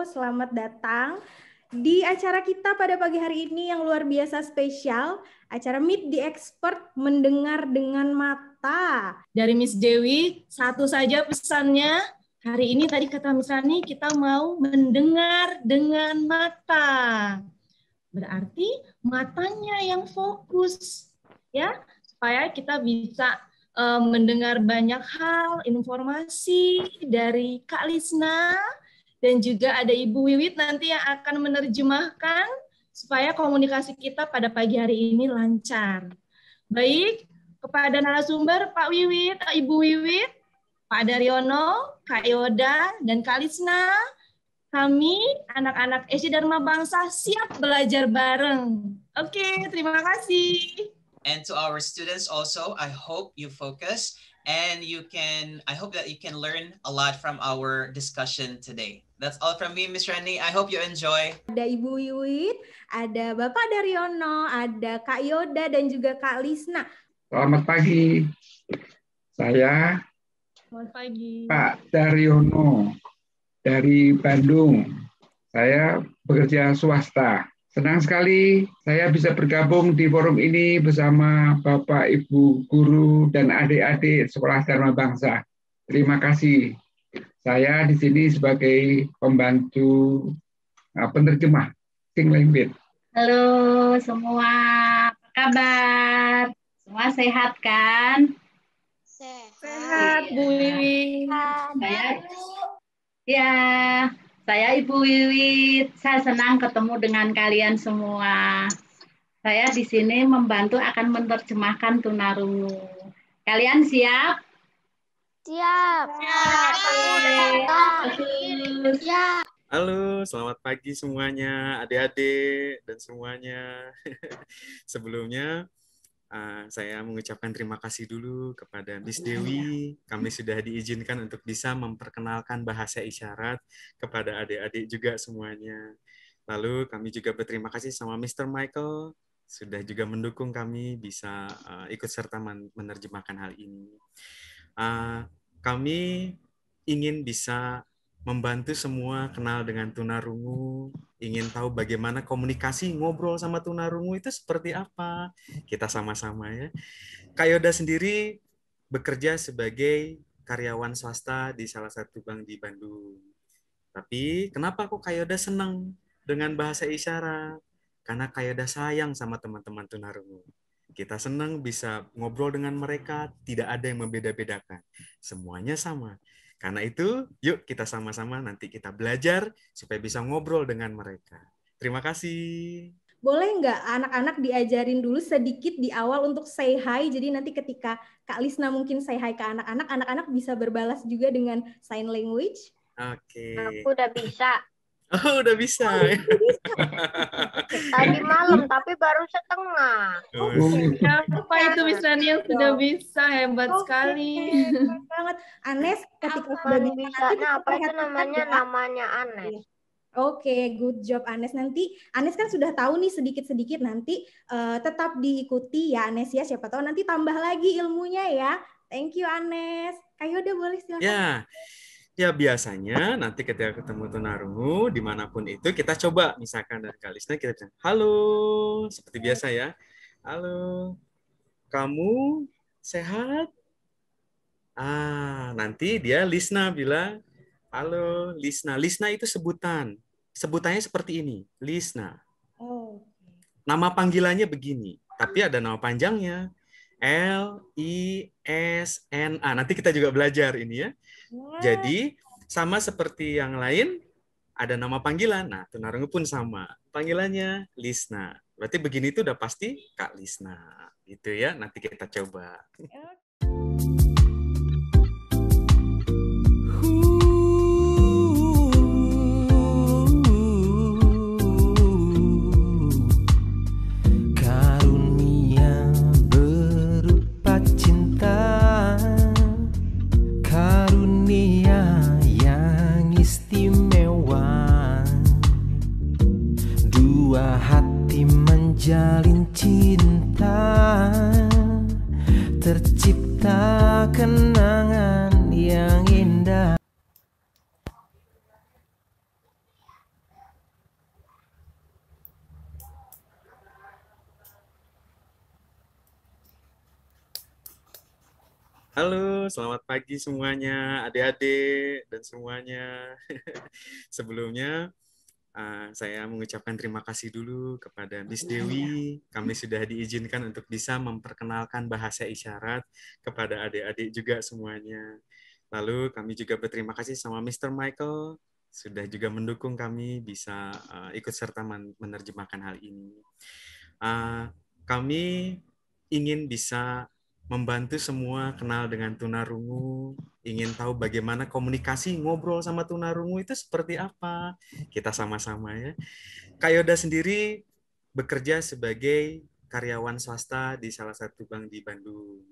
selamat datang di acara kita pada pagi hari ini yang luar biasa spesial, acara Meet the Expert Mendengar dengan Mata. Dari Miss Dewi, satu saja pesannya, hari ini tadi kata Miss Rani, kita mau mendengar dengan mata. Berarti matanya yang fokus, ya, supaya kita bisa mendengar banyak hal, informasi dari Kak Lisna, dan juga ada Ibu Wiwit nanti yang akan menerjemahkan supaya komunikasi kita pada pagi hari ini lancar. Baik, kepada narasumber Pak Wiwit, Ibu Wiwit, Pak Daryono, Kak Yoda, dan Kak Lisna, kami anak-anak SD Dharma Bangsa siap belajar bareng. Oke, terima kasih. And to our students also, I hope you focus and I hope that you can learn a lot from our discussion today. That's all from me, Miss Rani. I hope you enjoy. Ada Ibu Wiwit, ada Bapak Daryono, ada Kak Yoda, dan juga Kak Lisna. Selamat pagi. Saya Selamat pagi. Pak Daryono dari Bandung. Saya bekerja swasta. Senang sekali saya bisa bergabung di forum ini bersama Bapak, Ibu, guru, dan adik-adik Sekolah Dharma Bangsa. Terima kasih. Saya di sini sebagai pembantu penerjemah Sing Lembit. Halo semua, apa kabar? Semua sehat kan? Sehat, Bu Wiwit. Saya Ibu Wiwit. Saya senang ketemu dengan kalian semua. Saya di sini membantu akan menerjemahkan tunarungu. Kalian siap? Siap. Siap. Halo, selamat pagi semuanya, adik-adik dan semuanya. Sebelumnya, saya mengucapkan terima kasih dulu kepada Miss Dewi. Kami sudah diizinkan untuk bisa memperkenalkan bahasa isyarat kepada adik-adik juga semuanya. Lalu kami juga berterima kasih sama Mr. Michael, sudah juga mendukung kami bisa ikut serta menerjemahkan hal ini. Kami ingin bisa membantu semua kenal dengan tunarungu, ingin tahu bagaimana komunikasi ngobrol sama tunarungu itu seperti apa. Kita sama-sama ya. Kak Yoda sendiri bekerja sebagai karyawan swasta di salah satu bank di Bandung. Tapi kenapa kok Kak Yoda senang dengan bahasa isyarat? Karena Kak Yoda sayang sama teman-teman tunarungu. Kita senang bisa ngobrol dengan mereka, tidak ada yang membeda-bedakan. Semuanya sama. Karena itu, yuk kita sama-sama nanti kita belajar supaya bisa ngobrol dengan mereka. Terima kasih. Boleh nggak anak-anak diajarin dulu sedikit di awal untuk say hi, jadi nanti ketika Kak Lisna mungkin say hi ke anak-anak, anak-anak bisa berbalas juga dengan sign language? Oke. Aku udah bisa. Oh, udah bisa. Tadi malam, tapi baru setengah. Siapa itu Miss Rani yang sudah bisa? Hebat sekali. Keren banget. Anes, ketika sudah bisa, apa itu namanya? Namanya Anes. Oke, good job Anes. Nanti Anes kan sudah tahu nih sedikit-sedikit, nanti tetap diikuti ya Anes ya. Siapa tahu nanti tambah lagi ilmunya ya. Thank you Anes. Kak Yoda boleh silakan. Ya biasanya nanti ketika ketemu tunarungu dimanapun itu kita coba misalkan dari Kak Lisna kita bilang halo seperti biasa ya. Halo, kamu sehat? Nanti dia Lisna bilang halo Lisna. Lisna itu sebutan. Sebutannya seperti ini, Lisna. Nama panggilannya begini, tapi ada nama panjangnya. L-I-S-N-A. Nanti kita juga belajar ini ya. Jadi sama seperti yang lain ada nama panggilan. Nah, tunarungu pun sama. Panggilannya Lisna. Berarti begini itu udah pasti Kak Lisna. Gitu ya. Nanti kita coba. Jalin cinta, tercipta kenangan yang indah. Halo, selamat pagi semuanya, adik-adik dan semuanya. Sebelumnya, saya mengucapkan terima kasih dulu kepada Miss Dewi. Kami sudah diizinkan untuk bisa memperkenalkan bahasa isyarat kepada adik-adik juga semuanya. Lalu kami juga berterima kasih sama Mr. Michael, sudah juga mendukung kami bisa ikut serta menerjemahkan hal ini. Kami ingin bisa membantu semua kenal dengan tunarungu, ingin tahu bagaimana komunikasi ngobrol sama tunarungu itu seperti apa. Kita sama-sama ya. Kak Yoda sendiri bekerja sebagai karyawan swasta di salah satu bank di Bandung.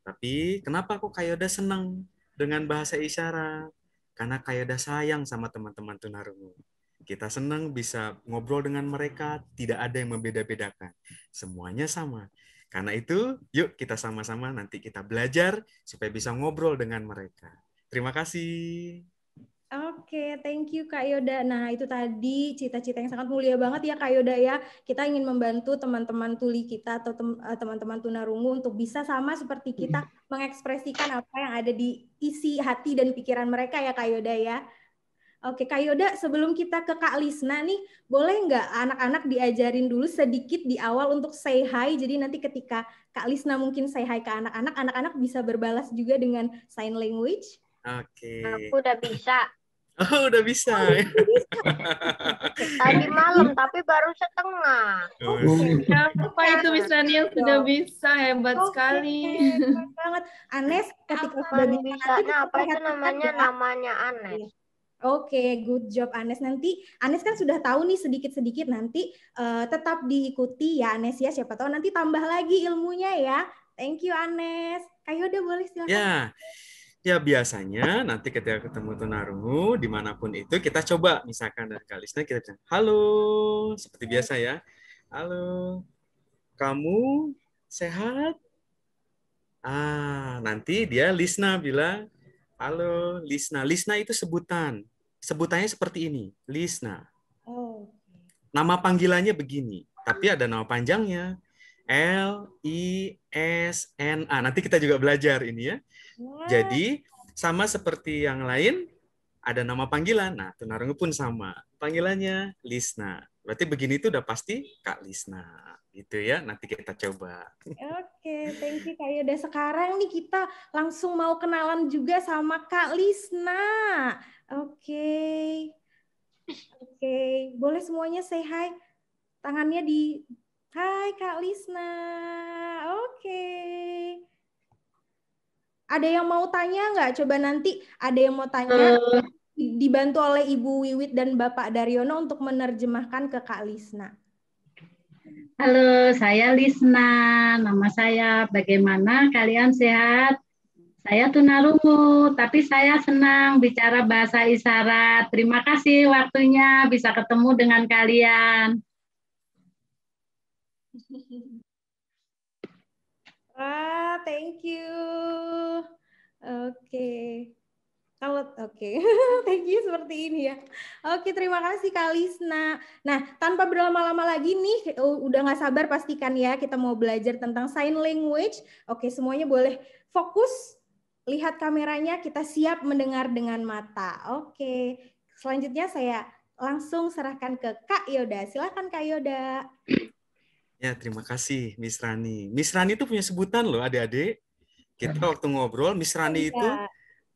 Tapi kenapa kok Kak Yoda senang dengan bahasa isyarat? Karena Kak Yoda sayang sama teman-teman tunarungu. Kita senang bisa ngobrol dengan mereka, tidak ada yang membeda-bedakan. Semuanya sama. Karena itu, yuk kita sama-sama nanti kita belajar supaya bisa ngobrol dengan mereka. Terima kasih. Oke, thank you Kak Yoda. Nah, itu tadi cita-cita yang sangat mulia banget ya Kak Yoda ya. Kita ingin membantu teman-teman tuli kita atau teman-teman tunarungu untuk bisa sama seperti kita mengekspresikan apa yang ada di isi hati dan pikiran mereka ya Kak Yoda ya. Oke, Kak Yoda, sebelum kita ke Kak Lisna nih, boleh nggak anak-anak diajarin dulu sedikit di awal untuk say hi, jadi nanti ketika Kak Lisna mungkin say hi ke anak-anak, anak-anak bisa berbalas juga dengan sign language? Oke. Aku udah bisa. Oh, udah bisa. Tadi malam, tapi baru setengah. Apa itu Miss Rani yang sudah bisa, hebat sekali. Hebat banget. Anes, ketika sudah bisa, Nah, apa itu namanya Anes. Oke, good job Anes. Nanti Anes kan sudah tahu nih sedikit-sedikit, nanti tetap diikuti ya Anes ya. Siapa tahu nanti tambah lagi ilmunya ya. Thank you Anes. Kak Yoda boleh silakan. Ya biasanya nanti ketika ketemu tunarungu dimanapun itu kita coba misalkan dari Kak Lisna kita bilang halo seperti biasa ya. Halo, kamu sehat? Nanti dia Lisna bilang halo Lisna. Lisna itu sebutan. Sebutannya seperti ini, Lisna. Nama panggilannya begini, tapi ada nama panjangnya. L-I-S-N-A. Nanti kita juga belajar ini ya. Jadi, sama seperti yang lain, ada nama panggilan. Nah, tunarungu pun sama. Panggilannya Lisna. Berarti begini itu udah pasti Kak Lisna. Gitu ya, nanti kita coba. Oke, thank you Kak Yoda. Sekarang nih kita langsung mau kenalan juga sama Kak Lisna. Oke, boleh semuanya say hi. Tangannya di hai Kak Lisna. Oke. Ada yang mau tanya nggak? Coba nanti ada yang mau tanya. Dibantu oleh Ibu Wiwit dan Bapak Daryono untuk menerjemahkan ke Kak Lisna. Halo, saya Lisna. Nama saya. Bagaimana kalian sehat? Saya tunarungu, tapi saya senang bicara bahasa isyarat. Terima kasih waktunya bisa ketemu dengan kalian. Thank you. Thank you seperti ini ya. Oke, terima kasih Kak Lisna. Nah, tanpa berlama-lama lagi nih, udah nggak sabar pastikan ya kita mau belajar tentang sign language. Oke, semuanya boleh fokus, lihat kameranya, kita siap mendengar dengan mata. Oke, selanjutnya saya langsung serahkan ke Kak Yoda. Silakan Kak Yoda. Ya, terima kasih Miss Rani. Miss Rani itu punya sebutan loh adik-adik. Kita waktu ngobrol, Miss Rani itu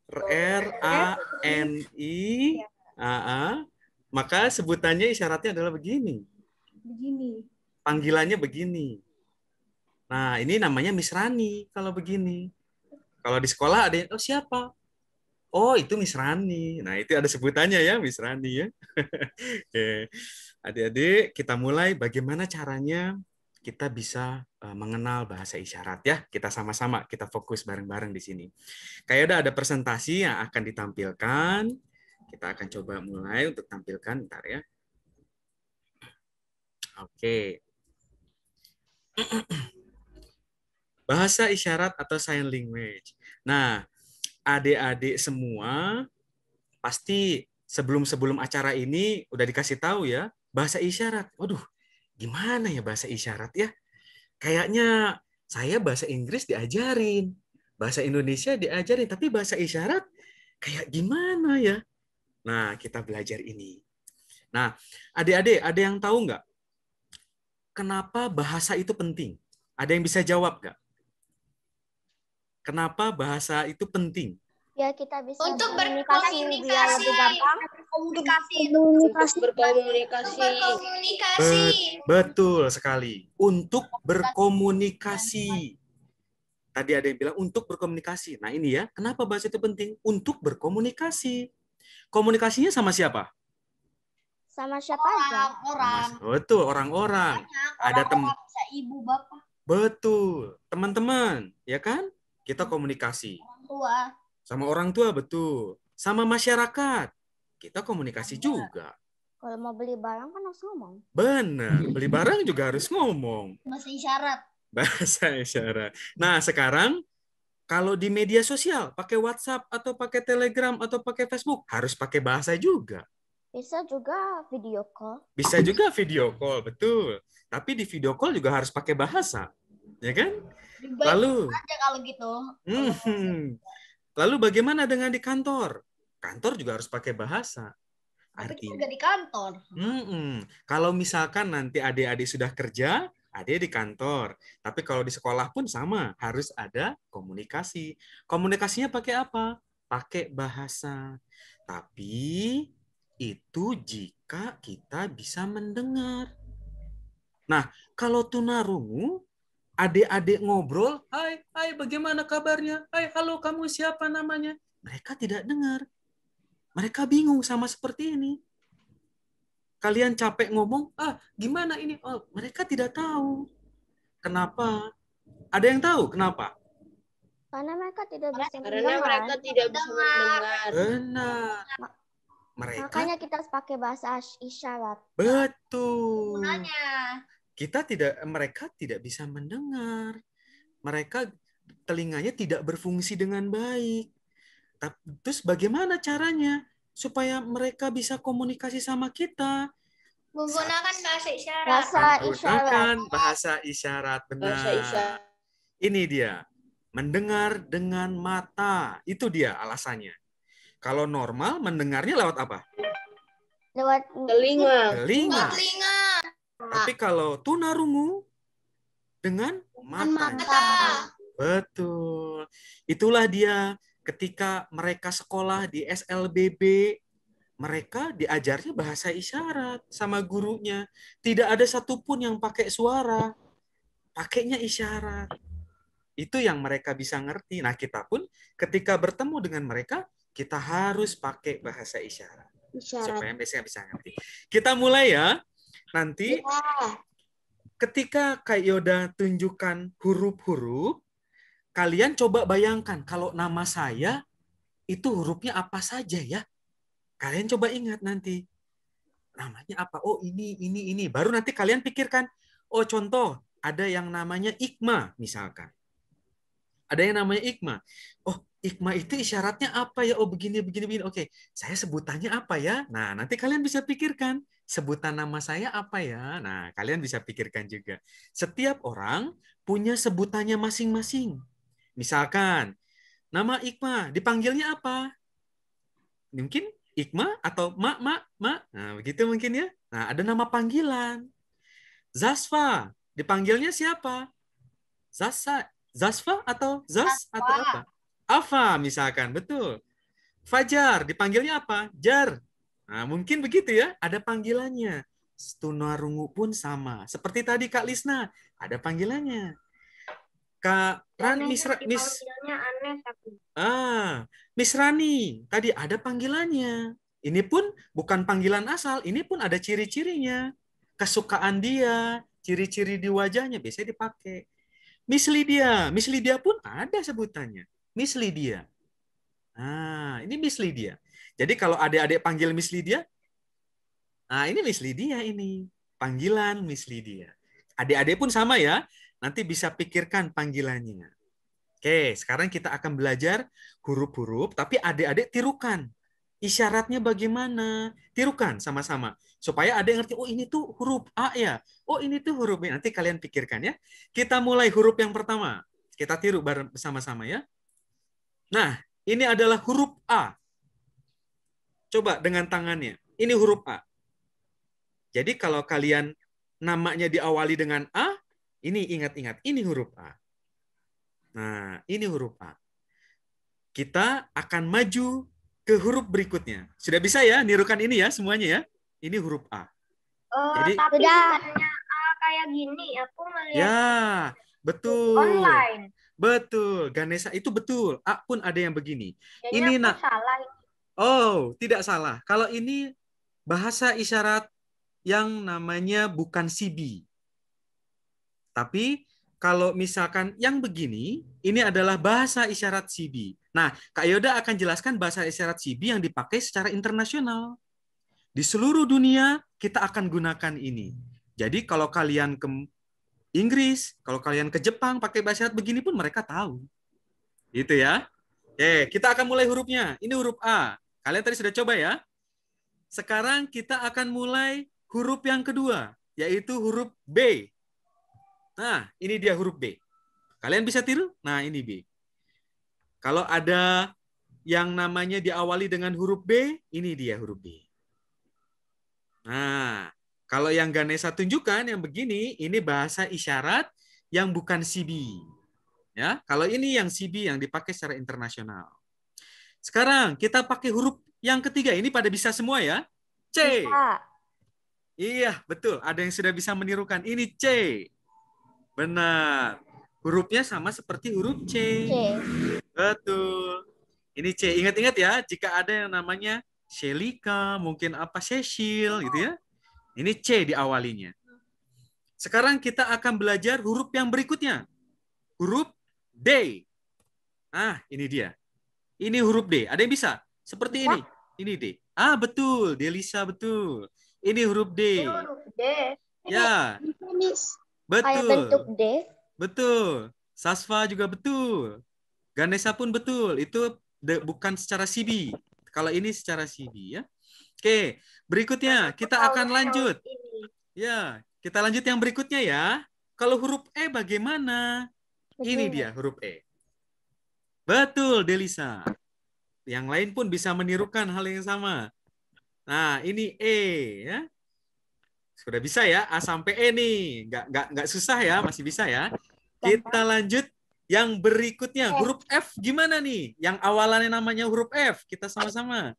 R-A-N-I, maka sebutannya isyaratnya adalah begini. Panggilannya begini. Nah, ini namanya Miss Rani kalau begini. Kalau di sekolah ada yang, oh siapa? Oh, itu Miss Rani. Nah, itu ada sebutannya ya, Miss Rani ya. Oke. Adik-adik, kita mulai bagaimana caranya kita bisa mengenal bahasa isyarat ya. Kita sama-sama, kita fokus bareng-bareng di sini. Kayak ada presentasi yang akan ditampilkan. Kita akan coba mulai untuk tampilkan, bentar ya. Oke. Bahasa isyarat atau sign language. Nah, adik-adik semua pasti sebelum acara ini udah dikasih tahu ya, bahasa isyarat. Waduh, gimana ya bahasa isyarat ya? Kayaknya saya bahasa Inggris diajarin. Bahasa Indonesia diajarin, tapi bahasa isyarat kayak gimana ya? Nah, kita belajar ini. Nah, adik-adik, ada yang tahu nggak kenapa bahasa itu penting? Ada yang bisa jawab nggak? Kenapa bahasa itu penting? Ya kita bisa Untuk berkomunikasi biar lebih gampang. Berkomunikasi. Betul sekali. Untuk berkomunikasi. Tadi ada yang bilang untuk berkomunikasi. Nah ini ya, kenapa bahasa itu penting? Untuk berkomunikasi. Komunikasinya sama siapa? Sama siapa aja? Betul, orang-orang. Ada teman. Ibu, bapak, Betul, teman-teman, ya kan? Kita komunikasi. tua. Sama orang tua, betul. Sama masyarakat, kita komunikasi juga. Kalau mau beli barang kan harus ngomong. Benar, beli barang juga harus ngomong. Bahasa isyarat. Bahasa isyarat. Nah, sekarang kalau di media sosial, pakai WhatsApp atau pakai Telegram atau pakai Facebook, harus pakai bahasa juga. Bisa juga video call. Bisa juga video call, betul. Tapi di video call juga harus pakai bahasa, ya kan? Lalu, Aja kalau gitu. Lalu bagaimana dengan di kantor? Kantor juga harus pakai bahasa. Tapi kita Artinya, juga di kantor. kalau misalkan nanti adik-adik sudah kerja, adik di kantor. Tapi kalau di sekolah pun sama, harus ada komunikasi. Komunikasinya pakai apa? Pakai bahasa. Tapi itu jika kita bisa mendengar. Nah, kalau tunarungu, adik-adik ngobrol, hai, bagaimana kabarnya? Hai, halo, kamu siapa namanya? Mereka tidak dengar. Mereka bingung sama seperti ini. Kalian capek ngomong, gimana ini? Oh, mereka tidak tahu. Kenapa? Ada yang tahu kenapa? Karena mereka tidak bisa Karena mendengar. mereka tidak bisa mendengar. Benar. Mereka, Makanya kita harus pakai bahasa isyarat. betul. Gunanya. Mereka tidak bisa mendengar. Mereka telinganya tidak berfungsi dengan baik. Terus bagaimana caranya supaya mereka bisa komunikasi sama kita? Menggunakan bahasa isyarat. Bahasa isyarat. Menggunakan bahasa isyarat, benar. Bahasa isyarat. Ini dia, mendengar dengan mata. Itu dia alasannya. Kalau normal, mendengarnya lewat apa? Lewat Telinga. Telinga. Telinga. Tapi kalau tunarungu, dengan mata. Betul. Itulah dia ketika mereka sekolah di SLBB, mereka diajarnya bahasa isyarat sama gurunya. Tidak ada satupun yang pakai suara. Pakainya isyarat. Itu yang mereka bisa ngerti. Nah, kita pun ketika bertemu dengan mereka, kita harus pakai bahasa isyarat. Supaya mereka bisa ngerti. Kita mulai ya. Nanti ketika Kak Yoda tunjukkan huruf-huruf, kalian coba bayangkan kalau nama saya itu hurufnya apa saja ya. Kalian coba ingat nanti. Namanya apa? Oh, ini. Baru nanti kalian pikirkan, oh contoh, ada yang namanya Ikma misalkan. Ada yang namanya Ikma. Oh, Ikma itu isyaratnya apa ya? Oh, begini. Oke, saya sebutannya apa ya? Nah, nanti kalian bisa pikirkan. Sebutan nama saya apa ya? Nah, kalian bisa pikirkan juga. Setiap orang punya sebutannya masing-masing. Misalkan, nama Ikma, dipanggilnya apa? Mungkin Ikma atau Ma. Nah, begitu mungkin ya. Nah, ada nama panggilan. Zasfa, dipanggilnya siapa? Zasfa atau Zas atau apa? Afa misalkan, betul. Fajar, dipanggilnya apa? Jar. Nah, mungkin begitu ya, ada panggilannya. Tunarungu pun sama. Seperti tadi Kak Lisna, ada panggilannya. Kak Miss Rani, tadi ada panggilannya. Ini pun bukan panggilan asal, ini pun ada ciri-cirinya. Kesukaan dia, ciri-ciri di wajahnya biasanya dipakai. Miss Lydia pun ada sebutannya. Miss Lydia. Nah, ini Miss Lydia. Jadi kalau adik-adik panggil Miss Lydia, nah ini Miss Lydia ini. Panggilan Miss Lydia. Adik-adik pun sama ya. Nanti bisa pikirkan panggilannya. Oke, sekarang kita akan belajar huruf-huruf, tapi adik-adik tirukan. Isyaratnya bagaimana? Tirukan sama-sama. Supaya adik ngerti, oh ini tuh huruf A ya. Oh ini tuh huruf B. Nanti kalian pikirkan ya. Kita mulai huruf yang pertama. Kita tiru bareng bersama-sama ya. Nah, ini adalah huruf A. Coba dengan tangannya. Ini huruf A. Jadi kalau kalian namanya diawali dengan A, ini ingat-ingat, ini huruf A. Nah, ini huruf A. Kita akan maju ke huruf berikutnya. Sudah bisa ya nirukan ini ya semuanya ya? Ini huruf A. Jadi, tapi bukannya kayak gini, aku melihat ya, betul. online. Betul, Ganesha itu betul. A pun ada yang begini. Kayaknya Ini aku salah. Oh, tidak salah. Kalau ini bahasa isyarat yang namanya bukan CB. Tapi kalau misalkan yang begini, ini adalah bahasa isyarat CB. Nah, Kak Yoda akan jelaskan bahasa isyarat CB yang dipakai secara internasional. Di seluruh dunia, kita akan gunakan ini. Jadi kalau kalian ke Inggris, kalau kalian ke Jepang pakai bahasa isyarat begini pun mereka tahu. Gitu ya. Oke, kita akan mulai hurufnya. Ini huruf A. Kalian tadi sudah coba ya. Sekarang kita akan mulai huruf yang kedua, yaitu huruf B. Nah, ini dia huruf B. Kalian bisa tiru? Nah, ini B. Kalau ada yang namanya diawali dengan huruf B, ini dia huruf B. Nah, kalau yang Ganesha tunjukkan yang begini, ini bahasa isyarat yang bukan CB. Ya, kalau ini yang CB yang dipakai secara internasional. Sekarang kita pakai huruf yang ketiga. Ini pada bisa semua ya? C. Bisa. Iya, betul. Ada yang sudah bisa menirukan. Ini C. Benar. Hurufnya sama seperti huruf C. C. Betul. Ini C. Ingat-ingat ya, jika ada yang namanya Shelika, mungkin apa Cecil gitu ya. Ini C diawalinya. Sekarang kita akan belajar huruf yang berikutnya. Huruf D. Nah, ini dia. Ini huruf D. Ada yang bisa? Seperti ini. Ini D. Ah, betul. Delisa, betul. Ini huruf D. Huruf D. Ya. Kayak Betul. bentuk D. Betul. Sasva juga betul. Ganesha pun betul. Itu bukan secara CB. Kalau ini secara CB ya. Oke, berikutnya kita akan lanjut. Ya, kita lanjut yang berikutnya ya. Kalau huruf E bagaimana? Ini dia huruf E. Betul, Delisa. Yang lain pun bisa menirukan hal yang sama. Nah, ini E ya. Sudah bisa ya, A sampai E nih. Nggak susah ya, masih bisa ya. Kita lanjut yang berikutnya. Huruf F gimana nih? Yang awalannya namanya huruf F. Kita sama-sama.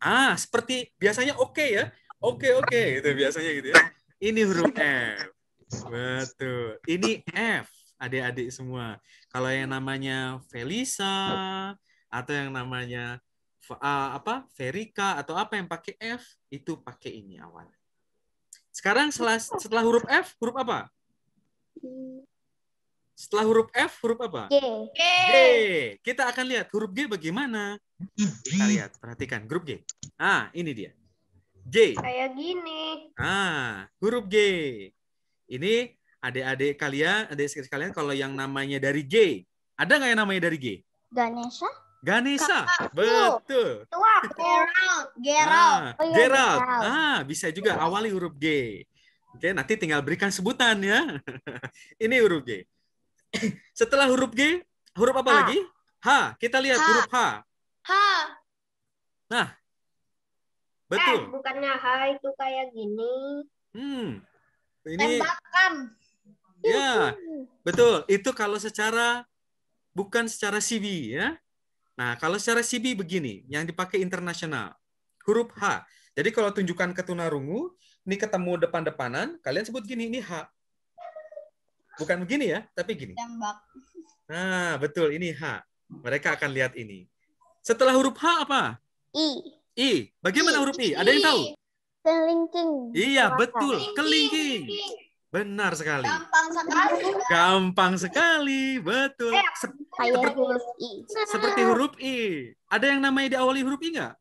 Ah, seperti biasanya oke ya. Oke. Itu biasanya gitu ya. Ini huruf F. Betul. Ini F, adik-adik semua. Kalau yang namanya Felisa atau yang namanya Verika atau apa yang pakai F, itu pakai ini awal. Sekarang setelah huruf F, huruf apa? Setelah huruf F, huruf apa? G. G. Kita akan lihat huruf G bagaimana. Kita lihat, perhatikan grup G. Ah, ini dia. G. Kayak gini. Ah, huruf G. Ini adik-adik sekalian, kalau yang namanya dari G, ada nggak yang namanya dari G? Ganesha. Ganesha. Betul. Tua. Gerald. Oh iya, Gerald. Gerald. Ah, bisa juga awali huruf G. Oke, nanti tinggal berikan sebutan ya. Ini huruf G. Setelah huruf G, huruf apa lagi? H. Kita lihat huruf H. H. Nah, betul. Bukannya H itu kayak gini. Ini Tembakan. ya, betul. Itu kalau bukan secara CB ya. Nah, kalau secara CB begini, yang dipakai internasional. Huruf H. Jadi kalau tunjukkan ke tunarungu, ini ketemu depan-depanan, kalian sebut gini, ini H. Bukan begini ya, tapi gini. Tembak. Nah, betul, ini H. Mereka akan lihat ini. Setelah huruf H apa? I. I. Bagaimana huruf I? Ada yang tahu? Kelingking. Iya, betul. Kelingking. Benar sekali. Gampang sekali. Gampang sekali, betul. Kayak huruf I. Seperti huruf I. Ada yang namanya diawali huruf I nggak?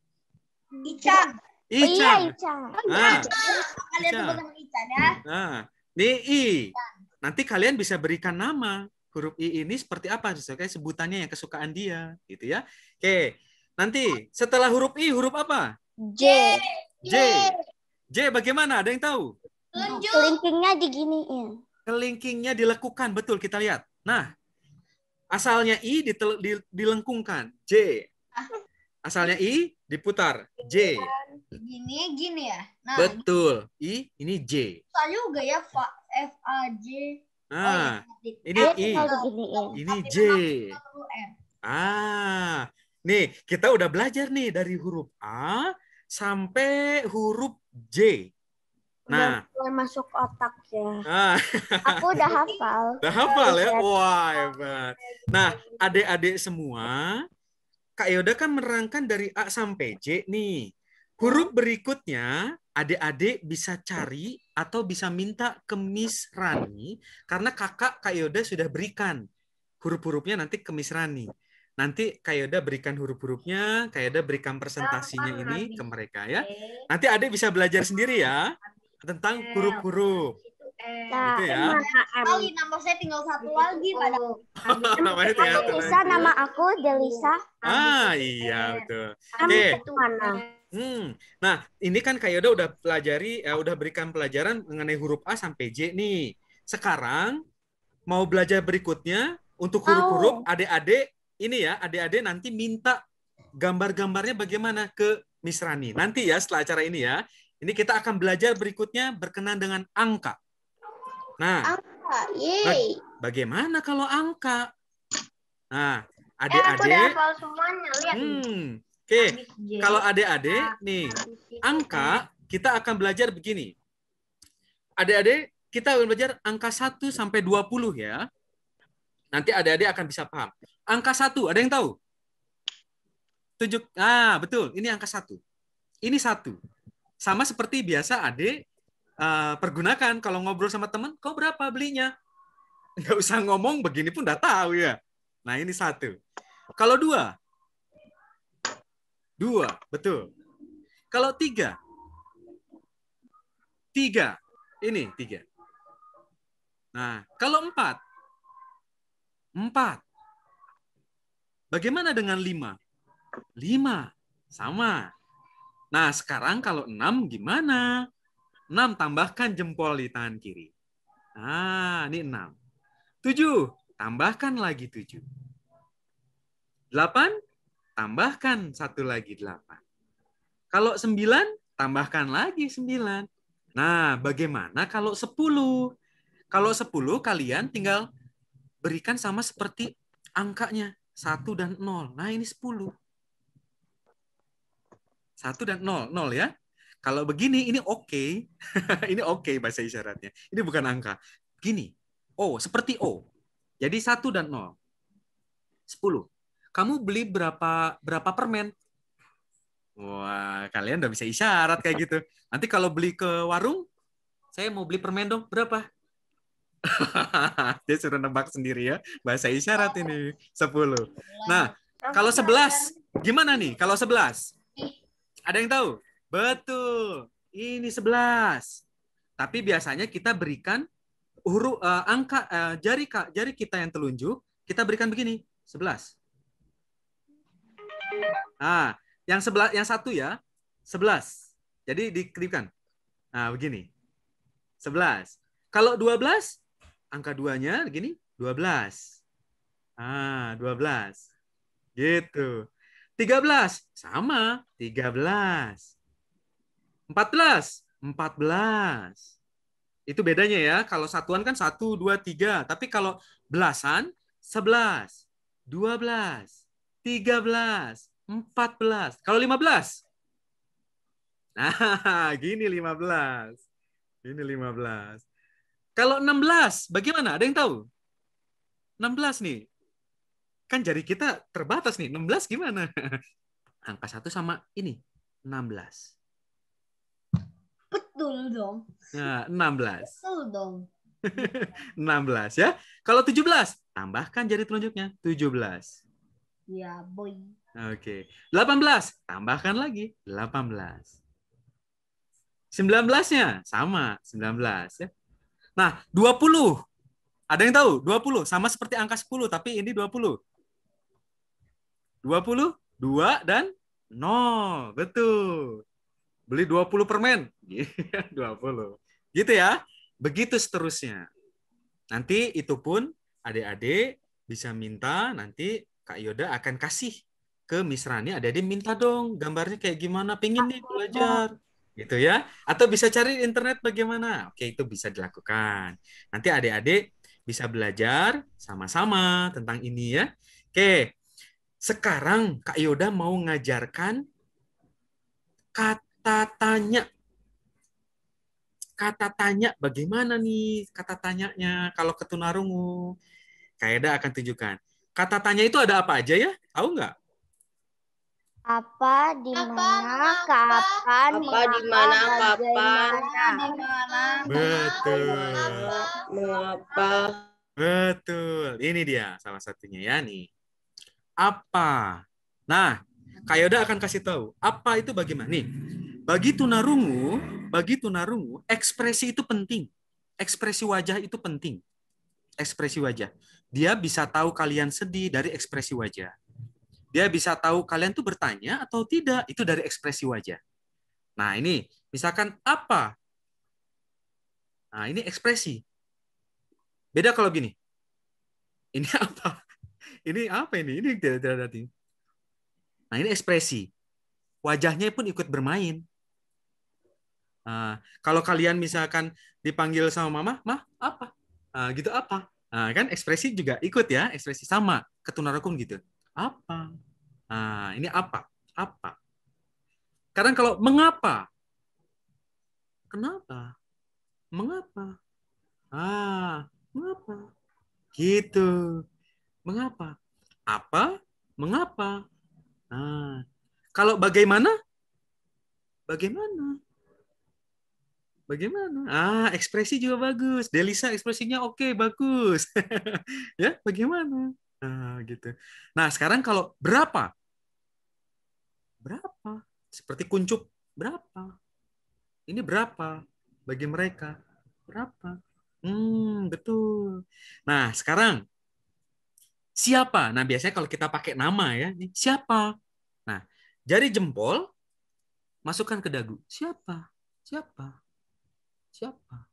Ica. Oh iya, Ica. Ica. Ah, Kalian Ica. sebut sama Ica ya. Nah, ini I. Nanti kalian bisa berikan nama. Huruf I ini seperti apa? Sesuai sebutannya yang kesukaan dia. Gitu ya. Oke. Nanti setelah huruf I, huruf apa? J. J. J bagaimana? Ada yang tahu? Kelingkingnya diginiin. Kelingkingnya dilekukan. Betul, kita lihat. Nah, Asalnya I dilengkungkan, J. Asalnya I diputar, J. Gini ya. Nah, Betul. I, ini J. susah juga ya, FAJ. Nah, ini I. Ini J. Nih kita udah belajar nih dari huruf A sampai huruf J. Nah, mulai masuk otak ya. nah. Aku udah hafal. Udah hafal ya? Wah, hebat. Nah, adik-adik semua, Kak Yoda kan menerangkan dari A sampai J nih. Huruf berikutnya, adik-adik bisa cari atau bisa minta ke Miss Rani, karena Kak Yoda sudah berikan huruf-hurufnya nanti ke Miss Rani. Nanti Kak Yoda berikan huruf-hurufnya, Kak Yoda berikan presentasinya ini ke mereka ya. Nanti adik bisa belajar sendiri ya tentang huruf-huruf. Nah, Gitu ya. Kali nama saya tinggal satu lagi pada. Namanya tinggal satu Delisa, lagi. nama aku Delisa. Iya betul. Kamu Oke. itu mana? Nah, ini kan Kak Yoda udah pelajari, udah berikan pelajaran mengenai huruf A sampai J nih. Sekarang mau belajar berikutnya untuk huruf-huruf adik-adik ini ya, adik-adik nanti minta gambar-gambarnya bagaimana ke Miss Rani. Nanti ya setelah acara ini ya. Ini kita akan belajar berikutnya berkenan dengan angka. Nah, bagaimana kalau angka? Nah, adik-adik. Aku udah hafal semuanya, lihat. Oke, kalau adik-adik nih, angka kita akan belajar begini. Adik-adik, kita akan belajar angka 1 sampai 20 ya. Nanti adik-adik akan bisa paham. Angka 1, ada yang tahu? Betul, ini angka 1. Ini 1. Sama seperti biasa adik pergunakan kalau ngobrol sama teman, kau berapa belinya? Nggak usah ngomong, begini pun udah tahu ya. Nah, ini 1. Kalau 2, betul. Kalau 3, ini 3. Nah, kalau 4, bagaimana dengan 5? 5, sama. Nah, sekarang kalau 6 gimana? 6 tambahkan jempol di tangan kiri. Nah, ini 6. 7, tambahkan lagi 7. 8, tambahkan 1 lagi 8. Kalau 9, tambahkan lagi 9. Nah, bagaimana kalau 10? Kalau 10 kalian tinggal berikan sama seperti angkanya. 1 dan 0. Nah, ini 10. 1 dan 0. 0 ya. Kalau begini, ini oke. Ini oke bahasa isyaratnya. Ini bukan angka. Gini. O, seperti O. Jadi 1 dan 0. 10. Kamu beli berapa permen? Wah, kalian udah bisa isyarat kayak gitu. Nanti kalau beli ke warung, saya mau beli permen dong. Berapa? Dia suruh nebak sendiri ya. Bahasa isyarat ini. 10. Nah, kalau 11, gimana nih? Kalau 11? Ada yang tahu? Betul. Ini 11. Tapi biasanya kita berikan huruf angka jari kita yang telunjuk, kita berikan begini, 11. Nah, yang 1 ya, 11. Jadi dikelipkan. Nah, begini. 11. Kalau 12, angka 2-nya begini, 12. 12. Gitu. 13, sama, 13. 14. Itu bedanya ya. Kalau satuan kan 1, 2, 3. Tapi kalau belasan, 11, 12, 13, 14. Kalau 15? Nah, gini 15. Ini 15. Kalau 16, bagaimana? Ada yang tahu? 16 nih. Kan jari kita terbatas nih. 16 gimana? Angka 1 sama ini. 16. Betul dong. Nah, 16. Betul dong. 16 ya. Kalau 17, tambahkan jari telunjuknya. 17. Ya, boy. Oke. 18, tambahkan lagi. 18. 19-nya sama. 19 ya. Nah, 20. Ada yang tahu? 20 sama seperti angka 10, tapi ini 20. 20, 2 dan 0. Betul. Beli 20 permen. 20. Gitu ya. Begitu seterusnya. Nanti itu pun adik-adik bisa minta, nanti Kak Yoda akan kasih ke Miss Rani, adik-adik minta dong gambarnya kayak gimana, pengen nih belajar. Gitu ya. Atau bisa cari di internet bagaimana. Oke, itu bisa dilakukan. Nanti adik-adik bisa belajar sama-sama tentang ini ya. Oke, sekarang Kak Yoda mau ngajarkan kata tanya. Kata tanya, bagaimana nih kata tanyanya kalau ke tunarungu? Kak Yoda akan tunjukkan. Kata tanya itu ada apa aja ya? Tahu nggak? Apa, di mana, kapan, Apa, di mana, kapan, Betul. mengapa. Betul. Ini dia salah satunya ya nih. Apa? Nah, Kak Yoda akan kasih tahu. Apa itu bagaimana? Nih, bagi tunarungu, ekspresi itu penting. Ekspresi wajah itu penting. Ekspresi wajah. Dia bisa tahu kalian sedih dari ekspresi wajah. Dia bisa tahu kalian tuh bertanya atau tidak, itu dari ekspresi wajah. Nah, ini misalkan apa? Nah, ini ekspresi. Beda kalau gini. Ini apa? Ini apa ini? Ini tidak. Nah, ini ekspresi. Wajahnya pun ikut bermain. Nah, kalau kalian misalkan dipanggil sama mama, mah apa? Nah, gitu apa? Nah, kan ekspresi juga ikut ya, ekspresi sama ke tunarungu gitu. Apa? Nah, ini apa? Apa? Kadang kalau mengapa? Kenapa? Mengapa? Mengapa? Gitu. Mengapa? Apa? Mengapa? Nah, kalau bagaimana? Bagaimana? Bagaimana? Ekspresi juga bagus. Delisa ekspresinya oke, bagus. Ya, bagaimana? Nah, gitu. Nah, sekarang kalau berapa? Berapa? Seperti kuncup. Berapa? Ini berapa? Bagi mereka. Berapa? Betul. Nah, sekarang siapa? Nah, biasanya kalau kita pakai nama ya, siapa? Nah, jari jempol masukkan ke dagu. Siapa? Siapa? Siapa?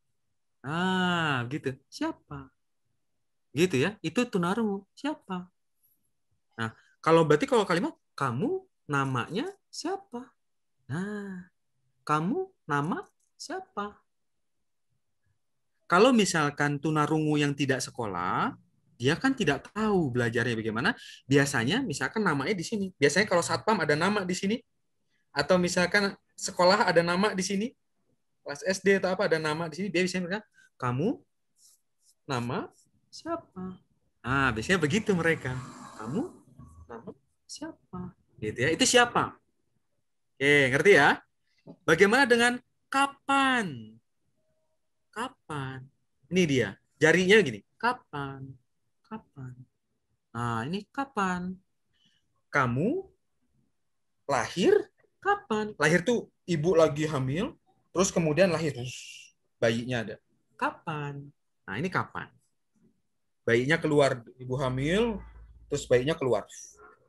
Ah, gitu. Siapa? Gitu ya. Itu tunarungu. Siapa? Nah, kalau kalimat kamu namanya siapa? Nah, kamu nama siapa? Kalau misalkan tunarungu yang tidak sekolah, dia kan tidak tahu belajarnya bagaimana. Biasanya misalkan namanya di sini. Biasanya kalau satpam ada nama di sini. Atau misalkan sekolah ada nama di sini. Kelas SD atau apa ada nama di sini. Dia biasanya bilang, kamu nama siapa? Nah, biasanya begitu mereka. Kamu nama siapa? Gitu ya. Itu siapa? Oke, ngerti ya? Bagaimana dengan kapan? Kapan? Ini dia. Jarinya gini. Kapan? Kapan? Nah, ini kapan? Kamu lahir kapan? Lahir tuh ibu lagi hamil, terus kemudian lahir. Bayinya ada. Kapan? Nah, ini kapan? Bayinya keluar, ibu hamil, terus bayinya keluar.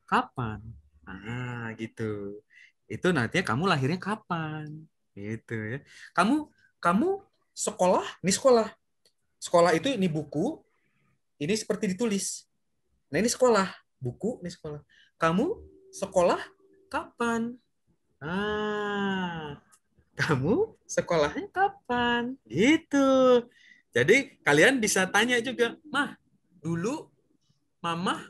Kapan? Nah, gitu. Itu nantinya kamu lahirnya kapan? Gitu ya. Kamu sekolah, ini sekolah. Sekolah itu ini buku, ini seperti ditulis. Nah, ini sekolah, buku, ini sekolah. Kamu sekolah kapan? Kamu sekolahnya kapan? Gitu. Jadi kalian bisa tanya juga, Mah, dulu Mama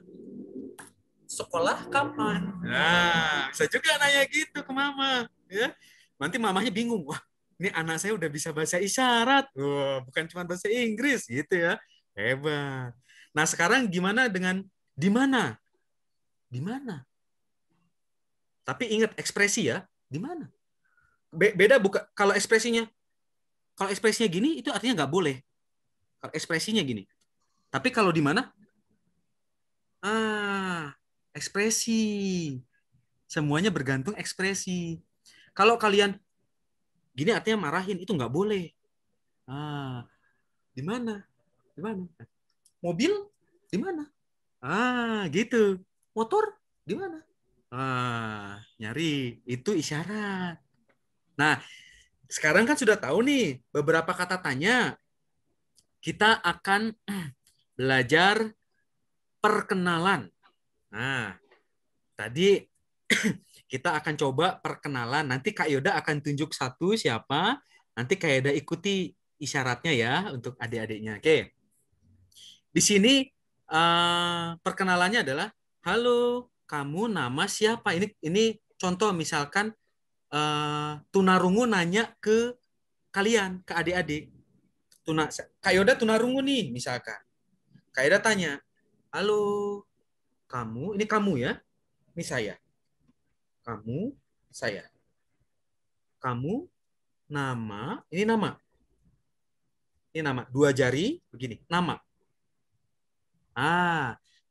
sekolah kapan? Nah, bisa juga nanya gitu ke Mama. Ya. Nanti mamanya bingung, wah, ini anak saya udah bisa bahasa isyarat. Wah, bukan cuma bahasa Inggris gitu ya. Hebat. Nah, sekarang gimana dengan di mana? Di mana? Tapi ingat ekspresi ya, di mana? Beda bukan kalau ekspresinya gini itu artinya nggak boleh. Kalau ekspresinya gini. Tapi kalau di mana? Ekspresi. Semuanya bergantung ekspresi. Kalau kalian gini artinya marahin, itu nggak boleh. Di mana? Di mana? Mobil di mana? Gitu. Motor di mana? Nyari. Itu isyarat. Nah, sekarang kan sudah tahu nih beberapa kata tanya. Kita akan belajar perkenalan. Nah, tadi kita akan coba perkenalan. Nanti Kak Yoda akan tunjuk satu siapa. Nanti Kak Yoda ikuti isyaratnya ya untuk adik-adiknya. Oke. Di sini perkenalannya adalah, halo, kamu nama siapa? Ini contoh misalkan tunarungu nanya ke kalian, ke adik-adik. Kak Yoda tunarungu nih misalkan. Kak Yoda tanya, halo, kamu, ini kamu ya, ini saya. Kamu, saya. Kamu, nama, ini nama. Ini nama, 2 jari, begini, nama.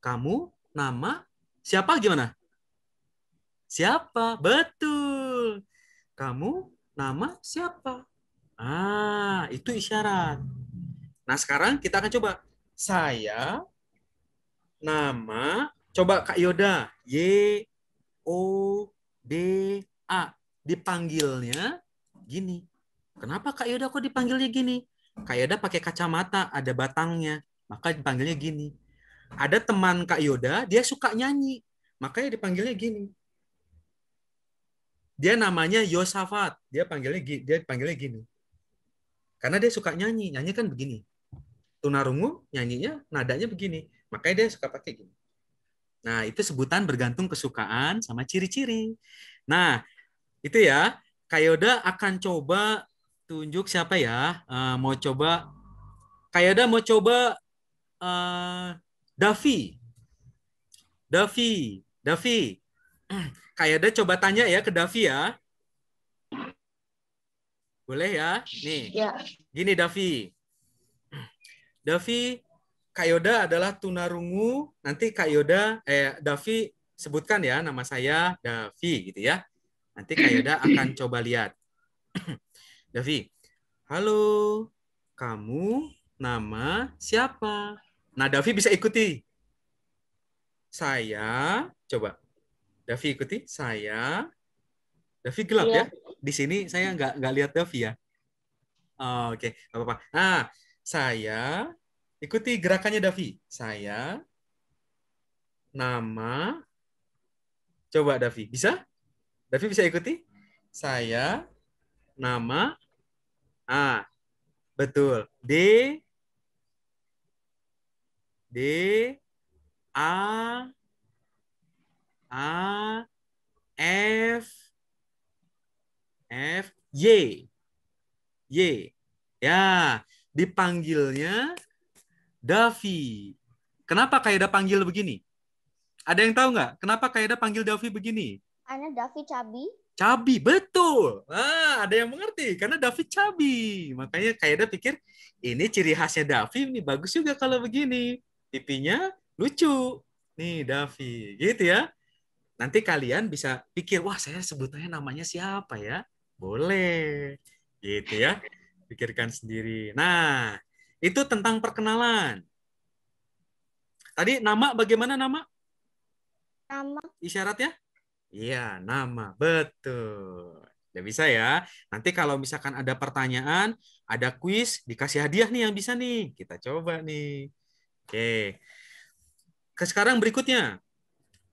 Kamu, nama, siapa gimana? Siapa? Betul. Kamu, nama, siapa? Itu isyarat. Nah, sekarang kita akan coba. Saya, nama, coba Kak Yoda. Y-O-D-A. Dipanggilnya gini. Kenapa Kak Yoda kok dipanggilnya gini? Kak Yoda pakai kacamata, ada batangnya. Maka dipanggilnya gini. Ada teman Kak Yoda, dia suka nyanyi. Makanya dipanggilnya gini. Dia namanya Yosafat. Dia panggilnya gini. Karena dia suka nyanyi. Nyanyi kan begini. Tunarungu nyanyinya nadanya begini. Makanya dia suka pakai gini. Nah, itu sebutan bergantung kesukaan sama ciri-ciri. Nah, itu ya. Kak Yoda akan coba tunjuk siapa ya? Mau coba. Kak Yoda mau coba Davi. Kak Yoda coba tanya ya ke Davi ya. Boleh ya? Nih. Ya. Gini Davi. Kak Yoda adalah tunarungu. Nanti Kak Yoda, Davi sebutkan ya nama saya Davi gitu ya. Nanti Kak Yoda akan coba lihat. Davi. Halo. Kamu nama siapa? Nah, Davi bisa ikuti. Saya, coba. Davi ikuti. Saya. Davi gelap ya? Di sini saya nggak lihat Davi ya. Oke, nggak apa-apa. Nah, saya ikuti gerakannya Davi. Saya, nama, coba Davi. Bisa? Davi bisa ikuti? Saya, nama, betul. Y. Ya, dipanggilnya Davi. Kenapa Kak Yoda panggil begini? Ada yang tahu nggak? Kenapa Kak Yoda panggil Davi begini? Karena Davi cabi. Cabi, betul. Ada yang mengerti. Karena Davi cabi. Makanya Kak Yoda pikir, ini ciri khasnya Davi, ini bagus juga kalau begini. Pipinya lucu. Nih, Davi. Gitu ya. Nanti kalian bisa pikir, wah saya sebutannya namanya siapa ya? Boleh. Gitu ya. Pikirkan sendiri. Nah, itu tentang perkenalan. Tadi nama bagaimana nama? Nama. Isyaratnya? Iya, nama. Betul. Udah bisa ya. Nanti kalau misalkan ada pertanyaan, ada kuis, dikasih hadiah nih yang bisa nih. Kita coba nih. Oke. Sekarang berikutnya.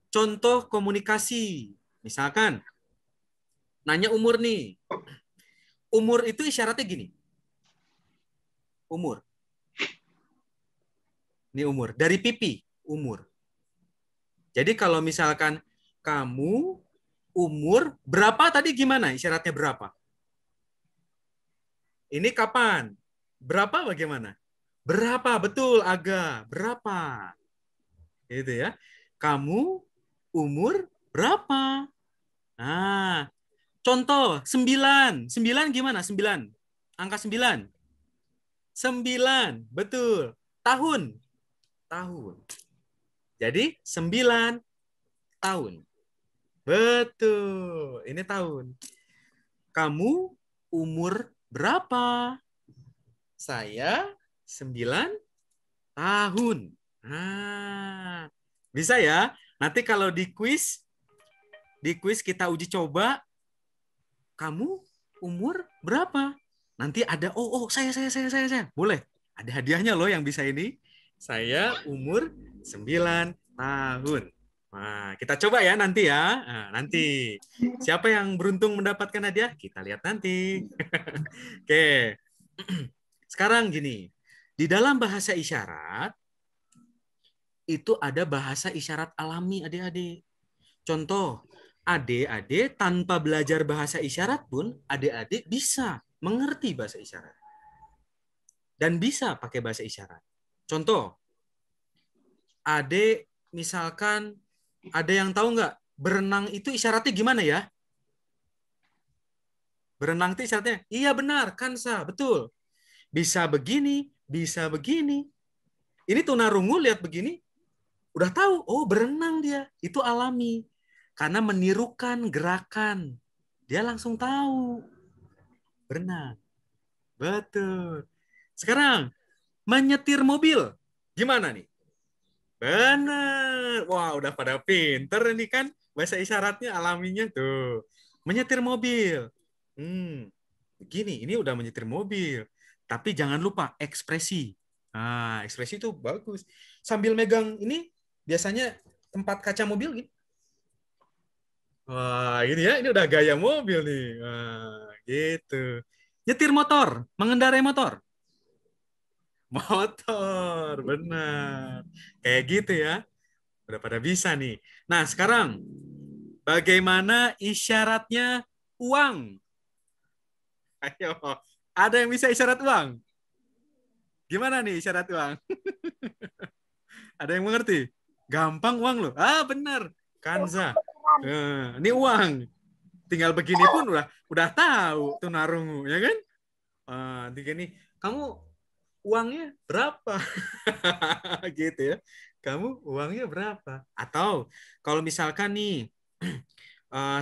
Contoh komunikasi. Misalkan, nanya umur nih. Umur itu isyaratnya gini. Umur. Ini umur. Dari pipi, umur. Jadi kalau misalkan kamu umur berapa tadi gimana? Isyaratnya berapa? Ini kapan? Berapa bagaimana? Berapa? Betul, Aga. Berapa? Gitu ya. Kamu umur berapa? Nah, contoh 9. 9 gimana? 9. Angka 9. 9. Betul. Tahun. Tahun. Jadi 9 tahun. Betul. Ini tahun. Kamu umur berapa? Saya 9 tahun. Nah, bisa ya? Nanti kalau di kuis kita uji coba, kamu umur berapa? Nanti ada, saya. Boleh. Ada hadiahnya loh yang bisa ini. Saya umur 9 tahun. Nah, kita coba ya nanti ya. Nah, nanti siapa yang beruntung mendapatkan hadiah? Kita lihat nanti. Oke. Sekarang gini. Di dalam bahasa isyarat itu ada bahasa isyarat alami, adik-adik. Contoh, adik-adik tanpa belajar bahasa isyarat pun adik-adik bisa mengerti bahasa isyarat. Dan bisa pakai bahasa isyarat. Contoh, adik misalkan ada yang tahu nggak berenang itu isyaratnya gimana ya? Berenang itu isyaratnya, iya benar, kansa, betul. Bisa begini, bisa begini. Ini tunarungu lihat begini, udah tahu, oh berenang dia, itu alami. Karena menirukan gerakan. Dia langsung tahu. Berenang. Betul. Sekarang, menyetir mobil. Gimana nih? Benar. Wah, udah pada pinter ini kan. Bahasa isyaratnya alaminya tuh. Menyetir mobil. Begini, ini udah menyetir mobil. Tapi jangan lupa ekspresi. Nah, ekspresi itu bagus. Sambil megang ini, biasanya tempat kaca mobil gitu. Wah, ini ya, ini udah gaya mobil nih. Wah, gitu. Nyetir motor, mengendarai motor. Motor, benar. Kayak gitu ya. Udah pada bisa nih. Nah, sekarang bagaimana isyaratnya uang? Ayo, ada yang bisa isyarat uang? Gimana nih isyarat uang? Ada yang mengerti? Gampang uang loh. Ah, benar. Kanza. Ini uang. Tinggal begini pun udah tahu tunarungu, ya kan? Nih, kamu uangnya berapa? Gitu ya. Kamu uangnya berapa? Atau kalau misalkan nih,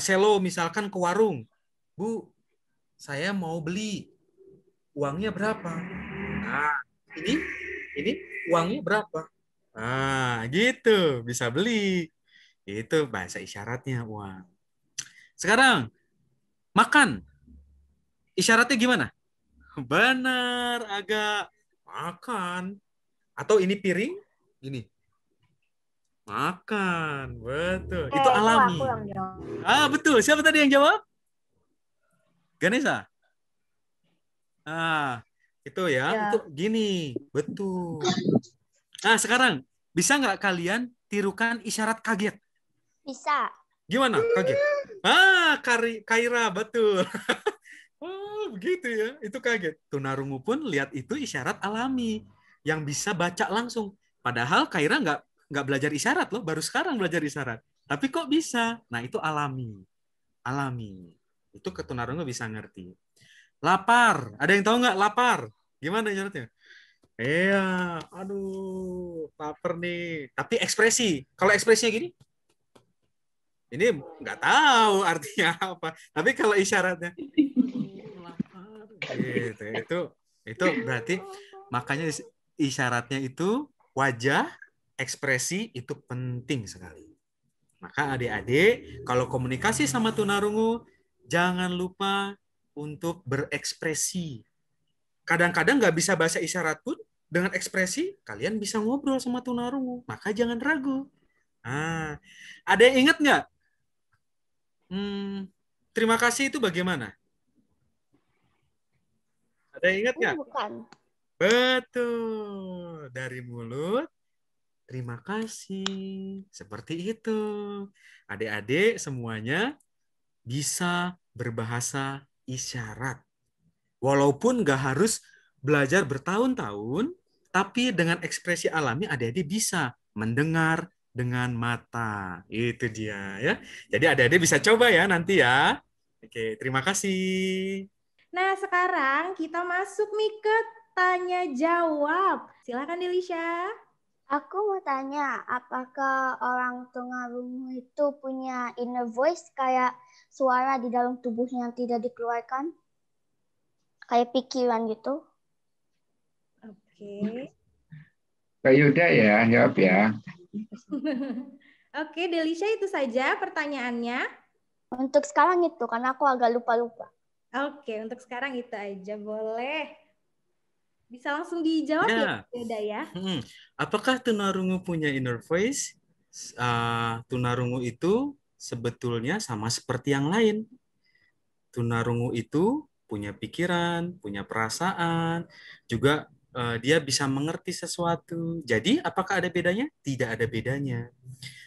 selo misalkan ke warung. Bu, saya mau beli. Uangnya berapa? Nah, ini uangnya berapa? Nah, gitu. Bisa beli. Itu bahasa isyaratnya uang. Sekarang, makan. Isyaratnya gimana? Benar, agak makan. Atau ini piring, gini. Makan, betul. Itu alami. Betul. Siapa tadi yang jawab? Ganesha? Itu ya. Itu gini. Betul. Nah, sekarang, bisa nggak kalian tirukan isyarat kaget? Bisa. Gimana kaget? Kaira, betul. Oh, begitu ya. Itu kaget. Tunarungu pun lihat itu isyarat alami yang bisa baca langsung. Padahal Kaira nggak belajar isyarat loh, baru sekarang belajar isyarat. Tapi kok bisa? Nah, itu alami. Alami. Itu ke tunarungu bisa ngerti. Lapar. Ada yang tahu nggak lapar? Gimana isyaratnya? Iya, aduh, lapar nih. Tapi ekspresi. Kalau ekspresinya gini, ini nggak tahu artinya apa. Tapi kalau isyaratnya, gitu, itu berarti makanya isyaratnya itu wajah, ekspresi itu penting sekali. Maka adik-adik kalau komunikasi sama tunarungu jangan lupa untuk berekspresi. Kadang-kadang nggak bisa bahasa isyarat pun dengan ekspresi kalian bisa ngobrol sama tunarungu. Maka jangan ragu. Ada yang ingat nggak? Terima kasih itu bagaimana? Ada yang ingat nggak? Bukan. Betul. Dari mulut, terima kasih. Seperti itu. Adik-adik semuanya bisa berbahasa isyarat. Walaupun nggak harus belajar bertahun-tahun, tapi dengan ekspresi alami adik-adik bisa mendengar dengan mata. Itu dia ya. Jadi adik-adik bisa coba ya nanti ya. Oke, terima kasih. Nah, sekarang kita masuk nih ke tanya jawab. Silakan Delisha. Aku mau tanya, apakah orang tunarungu itu punya inner voice kayak suara di dalam tubuhnya yang tidak dikeluarkan? Kayak pikiran gitu? Oke. Kak Yuda ya, jawab ya. Oke, Delisha itu saja pertanyaannya. Untuk sekarang itu, karena aku agak lupa-lupa. Oke, untuk sekarang itu aja boleh. Bisa langsung dijawab Ya. ya, Yoda ya? Apakah tunarungu punya inner voice? Tunarungu itu sebetulnya sama seperti yang lain. Tunarungu itu punya pikiran, punya perasaan, juga dia bisa mengerti sesuatu. Jadi, apakah ada bedanya? Tidak ada bedanya.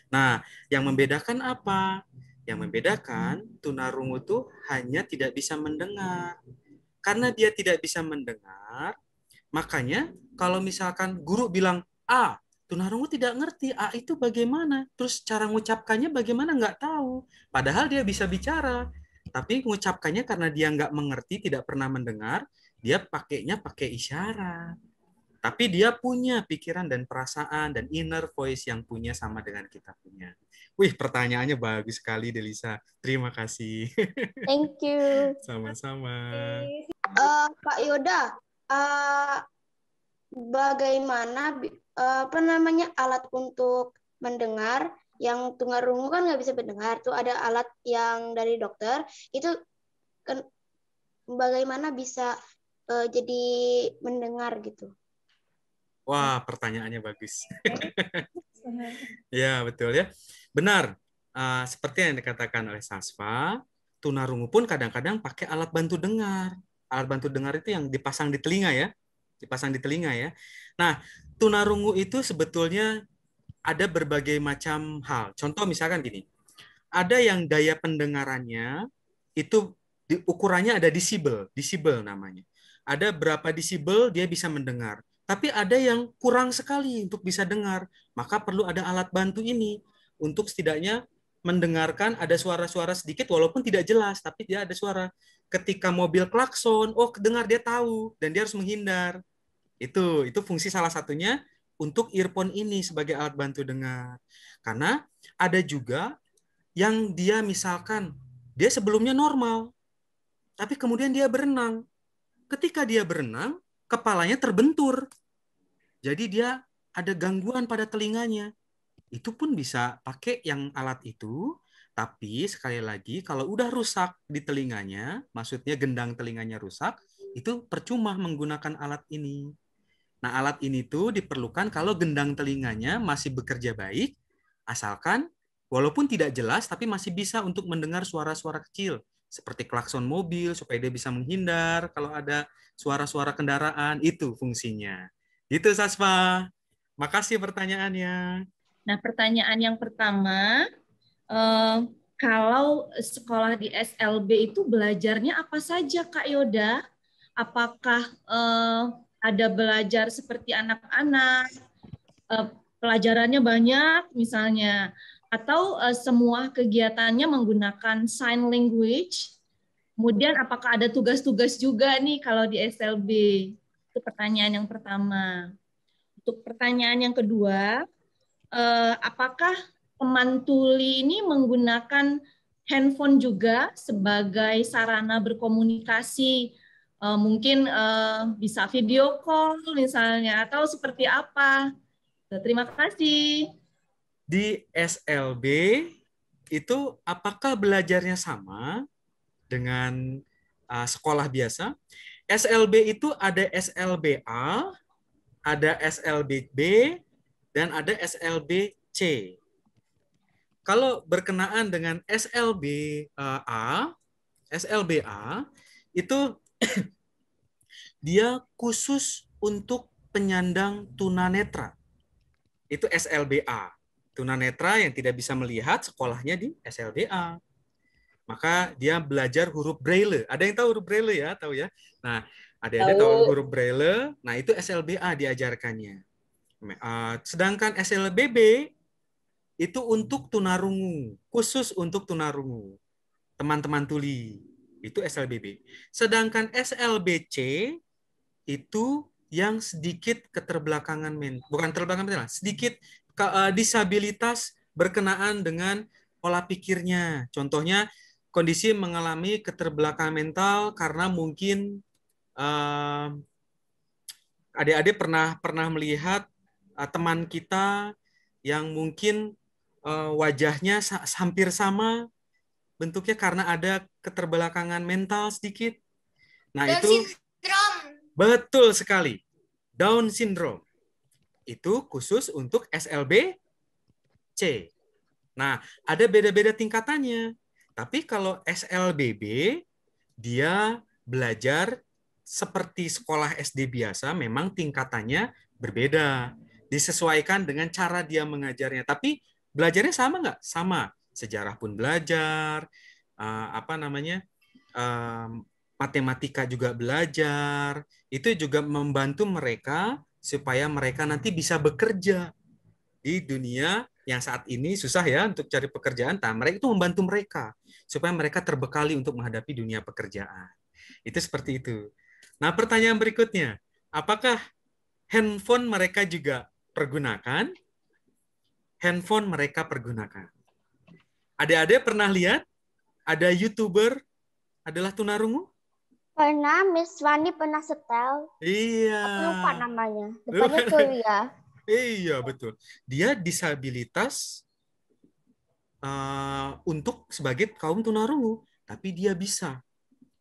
Nah, yang membedakan apa? Yang membedakan tunarungu itu hanya tidak bisa mendengar. Karena dia tidak bisa mendengar, makanya kalau misalkan guru bilang A, tunarungu tidak ngerti A itu bagaimana, terus cara mengucapkannya bagaimana nggak tahu. Padahal dia bisa bicara, tapi mengucapkannya karena dia nggak mengerti, tidak pernah mendengar, dia pakainya pakai isyarat. Tapi dia punya pikiran dan perasaan dan inner voice yang punya sama dengan kita punya. Wih, pertanyaannya bagus sekali, Delisa. Terima kasih. Thank you. Sama-sama. Kak Yoda, bagaimana alat untuk mendengar yang tunarungu kan nggak bisa mendengar, tuh ada alat yang dari dokter itu kan, bagaimana bisa jadi mendengar gitu? Wah, pertanyaannya bagus. Ya, betul ya. Benar. Seperti yang dikatakan oleh Sasva, tunarungu pun kadang-kadang pakai alat bantu dengar. Alat bantu dengar itu yang dipasang di telinga ya. Dipasang di telinga ya. Nah, tunarungu itu sebetulnya ada berbagai macam hal. Contoh misalkan gini. Ada yang daya pendengarannya itu ukurannya ada desibel namanya. Ada berapa desibel dia bisa mendengar. Tapi ada yang kurang sekali untuk bisa dengar. Maka perlu ada alat bantu ini untuk setidaknya mendengarkan ada suara-suara sedikit walaupun tidak jelas, tapi dia ada suara. Ketika mobil klakson, oh dengar dia tahu dan dia harus menghindar. Itu fungsi salah satunya untuk earphone ini sebagai alat bantu dengar. Karena ada juga yang dia misalkan dia sebelumnya normal, tapi kemudian dia berenang. Ketika dia berenang, kepalanya terbentur. Jadi dia ada gangguan pada telinganya. Itu pun bisa pakai yang alat itu, tapi sekali lagi kalau udah rusak di telinganya, maksudnya gendang telinganya rusak, itu percuma menggunakan alat ini. Nah, alat ini tuh diperlukan kalau gendang telinganya masih bekerja baik, asalkan walaupun tidak jelas tapi masih bisa untuk mendengar suara-suara kecil seperti klakson mobil supaya dia bisa menghindar kalau ada suara-suara kendaraan, itu fungsinya. Gitu Sasva. Makasih pertanyaannya. Nah, pertanyaan yang pertama, kalau sekolah di SLB itu belajarnya apa saja, Kak Yoda? Apakah ada belajar seperti anak-anak, pelajarannya banyak misalnya, atau semua kegiatannya menggunakan sign language? Kemudian apakah ada tugas-tugas juga nih kalau di SLB? Itu pertanyaan yang pertama. Untuk pertanyaan yang kedua, apakah teman tuli ini menggunakan handphone juga sebagai sarana berkomunikasi? Mungkin bisa video call misalnya, atau seperti apa? Terima kasih. Di SLB itu apakah belajarnya sama dengan sekolah biasa? SLB itu ada SLBA, ada SLBB, dan ada SLBC. Kalau berkenaan dengan SLBA itu dia khusus untuk penyandang tunanetra. Itu SLBA. Tunanetra yang tidak bisa melihat sekolahnya di SLBA. Maka dia belajar huruf Braille. Ada yang tahu huruf Braille ya? Tahu ya? Nah, ada tahu huruf Braille. Nah, itu SLBA diajarkannya. Sedangkan SLBB itu untuk tunarungu, khusus untuk tunarungu. Teman-teman tuli, itu SLBB. Sedangkan SLBC itu yang sedikit keterbelakangan bukan terbelakangan mental, sedikit disabilitas berkenaan dengan pola pikirnya. Contohnya kondisi mengalami keterbelakangan mental karena mungkin adik-adik pernah melihat teman kita yang mungkin wajahnya hampir sama bentuknya karena ada keterbelakangan mental sedikit. Nah, itu betul sekali. Down syndrome. Itu khusus untuk SLBC. Nah, ada beda-beda tingkatannya. Tapi kalau SLBB, dia belajar seperti sekolah SD biasa, memang tingkatannya berbeda. Disesuaikan dengan cara dia mengajarnya. Tapi belajarnya sama nggak? Sama. Sejarah pun belajar, matematika juga belajar. Itu juga membantu mereka supaya mereka nanti bisa bekerja di dunia yang saat ini susah ya untuk cari pekerjaan. Nah, mereka itu membantu mereka supaya mereka terbekali untuk menghadapi dunia pekerjaan. Itu seperti itu. Nah, pertanyaan berikutnya, apakah handphone mereka juga pergunakan? Handphone mereka pergunakan. Adik-adik pernah lihat ada YouTuber adalah tunarungu? Pernah, Miss Wani pernah setel. Iya. Aku lupa namanya. Depannya Korea. Iya, betul. Dia disabilitas untuk sebagai kaum tunarungu, tapi dia bisa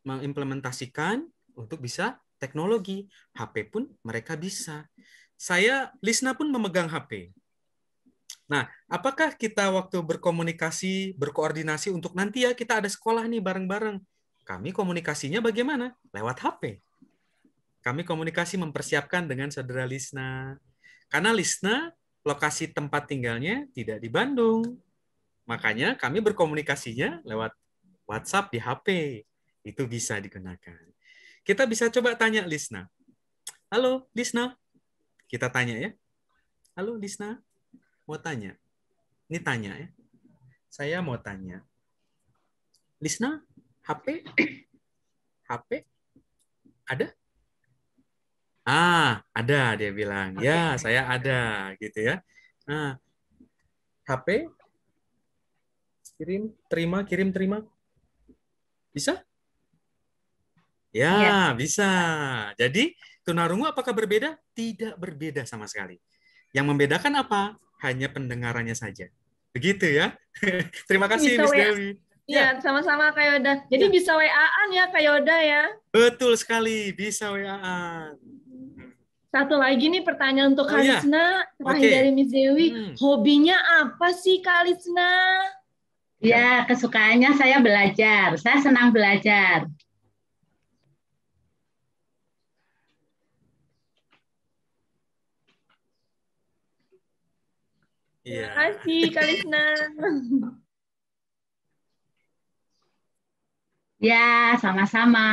mengimplementasikan untuk bisa teknologi. HP pun mereka bisa. Lisna pun memegang HP. Nah, apakah kita waktu berkomunikasi, berkoordinasi untuk nanti ya kita ada sekolah nih bareng-bareng. Kami komunikasinya bagaimana? Lewat HP. Kami komunikasi mempersiapkan dengan saudara Lisna. Karena Lisna, lokasi tempat tinggalnya tidak di Bandung. Makanya kami berkomunikasinya lewat WhatsApp di HP. Itu bisa digunakan. Kita bisa coba tanya Lisna. Halo, Lisna. Kita tanya ya. Halo, Lisna. Mau tanya. Ini tanya ya. Saya mau tanya. Lisna, HP? HP? Ada? Ada dia bilang. Ya, saya ada gitu ya. Nah, HP kirim, terima. Bisa? Ya, bisa. Jadi, tunarungu apakah berbeda? Tidak berbeda sama sekali. Yang membedakan apa? Hanya pendengarannya saja. Begitu ya. Terima kasih, Miss Dewi. Iya, sama-sama Kak Yoda. Jadi bisa WA-an ya Kak Yoda ya. Betul sekali, bisa WA-an. Satu lagi nih pertanyaan untuk Kak Lisna, terakhir dari Miss Dewi. Hobinya apa sih Kak Lisna? Ya, kesukaannya saya belajar. Saya senang belajar. Terima kasih Kak Lisna. Ya, sama-sama.